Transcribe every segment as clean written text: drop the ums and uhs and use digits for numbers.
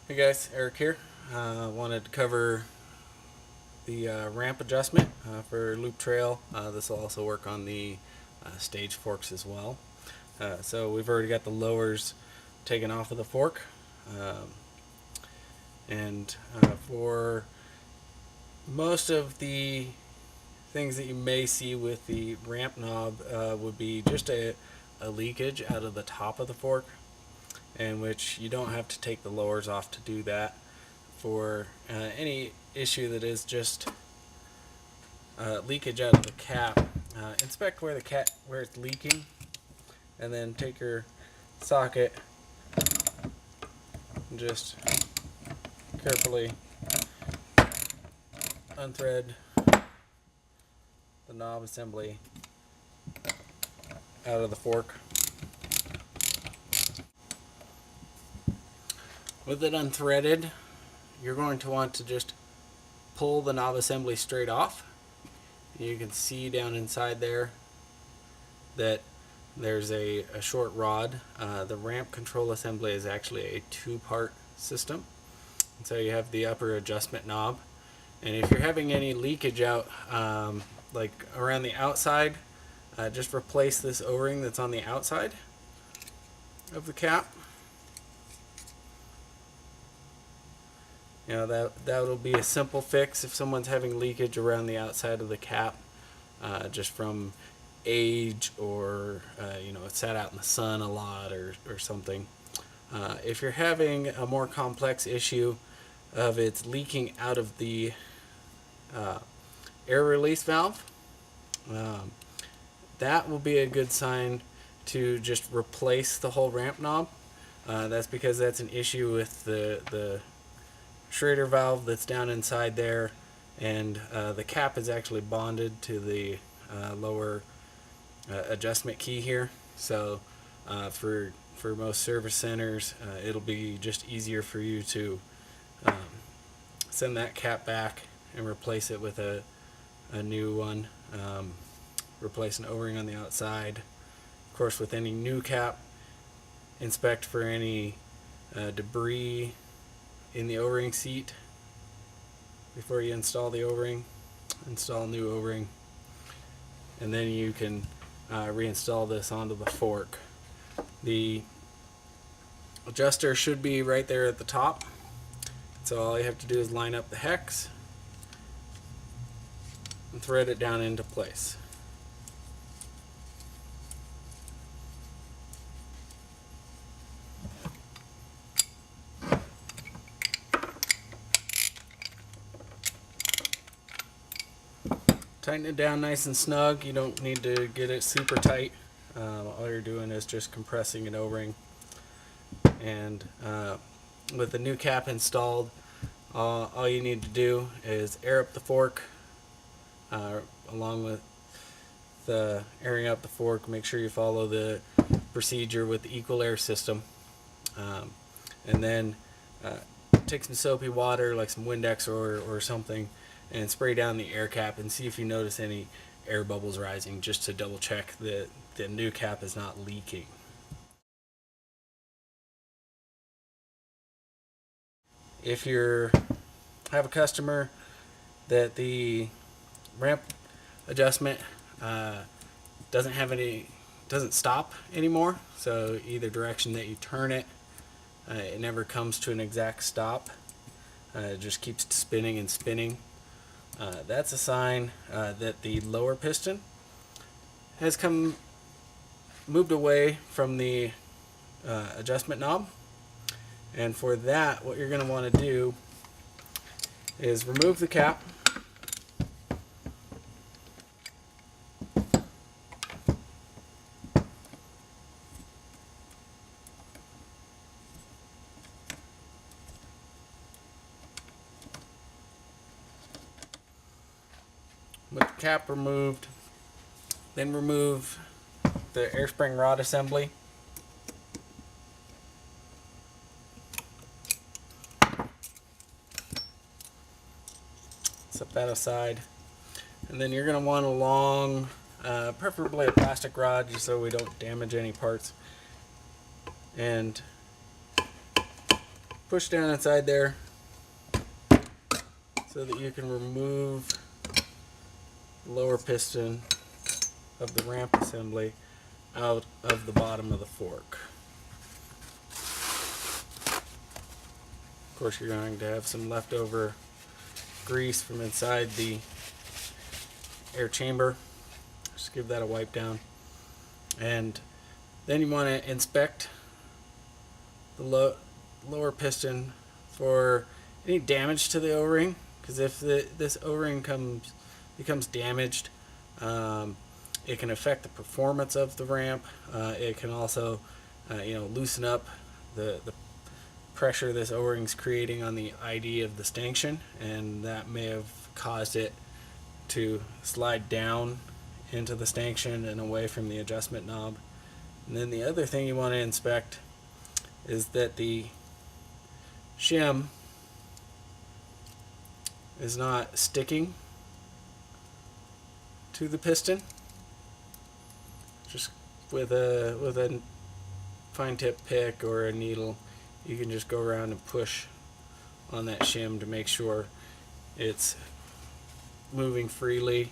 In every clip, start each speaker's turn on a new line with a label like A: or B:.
A: Hey guys, Eric here. Wanted to cover the ramp adjustment for loop trail. This will also work on the stage forks as well. So we've already got the lowers taken off of the fork. Um, and for most of the things that you may see with the ramp knob would be just a leakage out of the top of the fork, in which you don't have to take the lowers off to do that. For any issue that is just leakage out of the cap, inspect where it's leaking, and then take your socket and just carefully unthread the knob assembly out of the fork. With it unthreaded, you're going to want to just pull the knob assembly straight off. You can see down inside there that there's a short rod. The ramp control assembly is actually a two-part system. And so you have the upper adjustment knob. And if you're having any leakage out, like around the outside, just replace this O-ring that's on the outside of the cap. You know, that'll be a simple fix if someone's having leakage around the outside of the cap, just from age or it sat out in the sun a lot or something. If you're having a more complex issue of it's leaking out of the air release valve, that will be a good sign to just replace the whole ramp knob. That's because that's an issue with the Schrader valve that's down inside there, and the cap is actually bonded to the lower adjustment key here. So for most service centers, it'll be just easier for you to send that cap back and replace it with a new one. Replace an O-ring on the outside. Of course, with any new cap, inspect for any debris in the O-ring seat before you install the O-ring. Install a new O-ring, and then you can reinstall this onto the fork. The adjuster should be right there at the top, so all you have to do is line up the hex and thread it down into place. Tighten it down nice and snug. You don't need to get it super tight. All you're doing is just compressing an O-ring. And with the new cap installed, all you need to do is air up the fork. Along with the airing up the fork, make sure you follow the procedure with the EqualAir system. And then take some soapy water, like some Windex or something, and spray down the air cap and see if you notice any air bubbles rising, just to double check that the new cap is not leaking. If you have a customer that the ramp adjustment doesn't stop anymore, so either direction that you turn it, it never comes to an exact stop. It just keeps spinning and spinning. That's a sign that the lower piston has moved away from the adjustment knob. And for that, what you're going to want to do is remove the cap, with the cap removed, then remove the air spring rod assembly. Set that aside, and then you're going to want a long, preferably a plastic rod, just so we don't damage any parts. And push down inside there so that you can remove the lower piston of the ramp assembly out of the bottom of the fork. Of course, you're going to have some leftover grease from inside the air chamber. Just give that a wipe down. And then you want to inspect the lower piston for any damage to the O-ring, because if this O-ring becomes damaged, it can affect the performance of the ramp. It can also loosen up the pressure this O-ring's creating on the ID of the stanchion, and that may have caused it to slide down into the stanchion and away from the adjustment knob. And then the other thing you want to inspect is that the shim is not sticking to the piston. Just with a fine tip pick or a needle, you can just go around and push on that shim to make sure it's moving freely,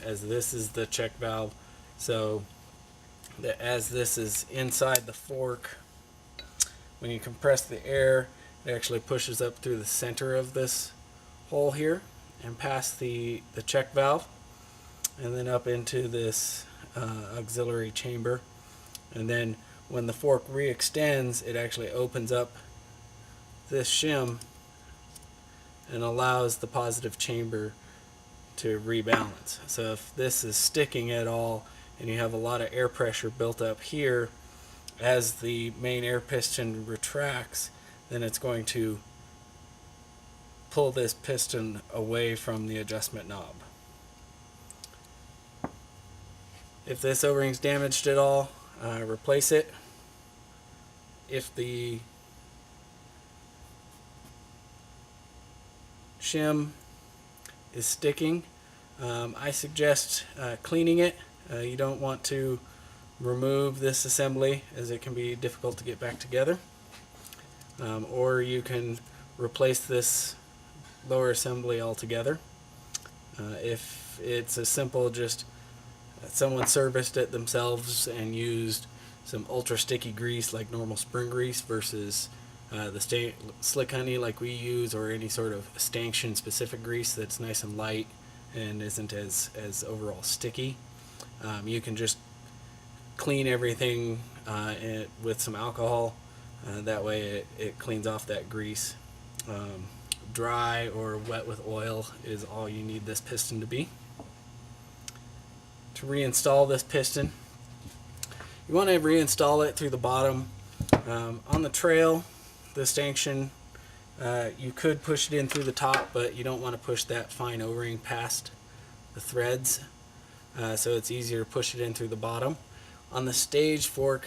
A: as this is the check valve, so that as this is inside the fork, when you compress the air, it actually pushes up through the center of this hole here and past the check valve, and then up into this auxiliary chamber. And then when the fork re-extends, it actually opens up this shim and allows the positive chamber to rebalance. So if this is sticking at all and you have a lot of air pressure built up here, as the main air piston retracts, then it's going to pull this piston away from the adjustment knob. If this O-ring's damaged at all, replace it. If the shim is sticking, I suggest cleaning it. You don't want to remove this assembly, as it can be difficult to get back together. Or you can replace this lower assembly altogether. If it's as simple just someone serviced it themselves and used some ultra sticky grease like normal spring grease versus the Slick Honey like we use, or any sort of stanchion specific grease that's nice and light and isn't as overall sticky, you can just clean everything with some alcohol. That way it cleans off that grease. Dry or wet with oil is all you need this piston to be. To reinstall this piston, you want to reinstall it through the bottom. On the trail, the stanchion, you could push it in through the top, but you don't want to push that fine O-ring past the threads, so it's easier to push it in through the bottom. On the stage fork,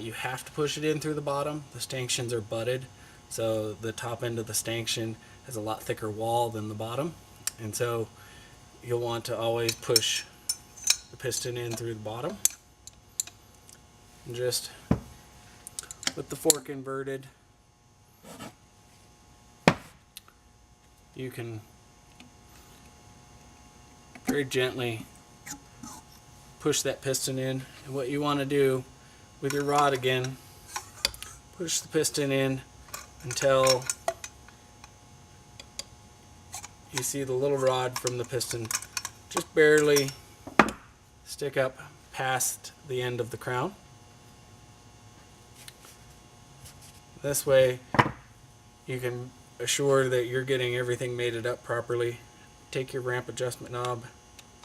A: you have to push it in through the bottom. The stanchions are butted, so the top end of the stanchion has a lot thicker wall than the bottom, and so you'll want to always push the piston in through the bottom. And just with the fork inverted, you can very gently push that piston in. And what you want to do with your rod again, push the piston in until you see the little rod from the piston just barely stick up past the end of the crown. This way you can assure that you're getting everything mated up properly. Take your ramp adjustment knob,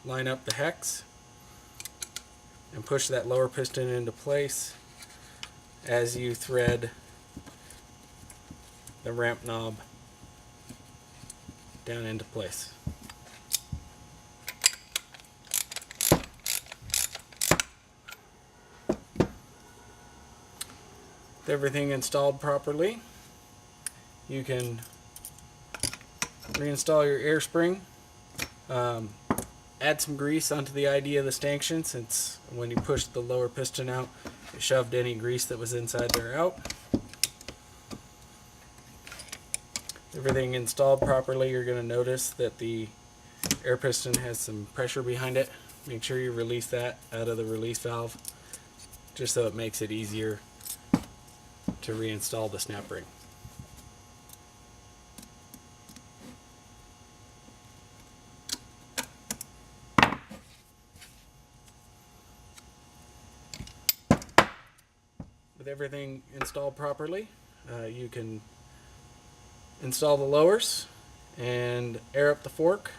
A: line up the hex, and push that lower piston into place as you thread the ramp knob down into place. With everything installed properly, you can reinstall your air spring. Add some grease onto the ID of the stanchion, since when you pushed the lower piston out, it shoved any grease that was inside there out. Everything installed properly, you're going to notice that the air piston has some pressure behind it. Make sure you release that out of the release valve, just so it makes it easier to reinstall the snap ring. With everything installed properly, you can install the lowers and air up the fork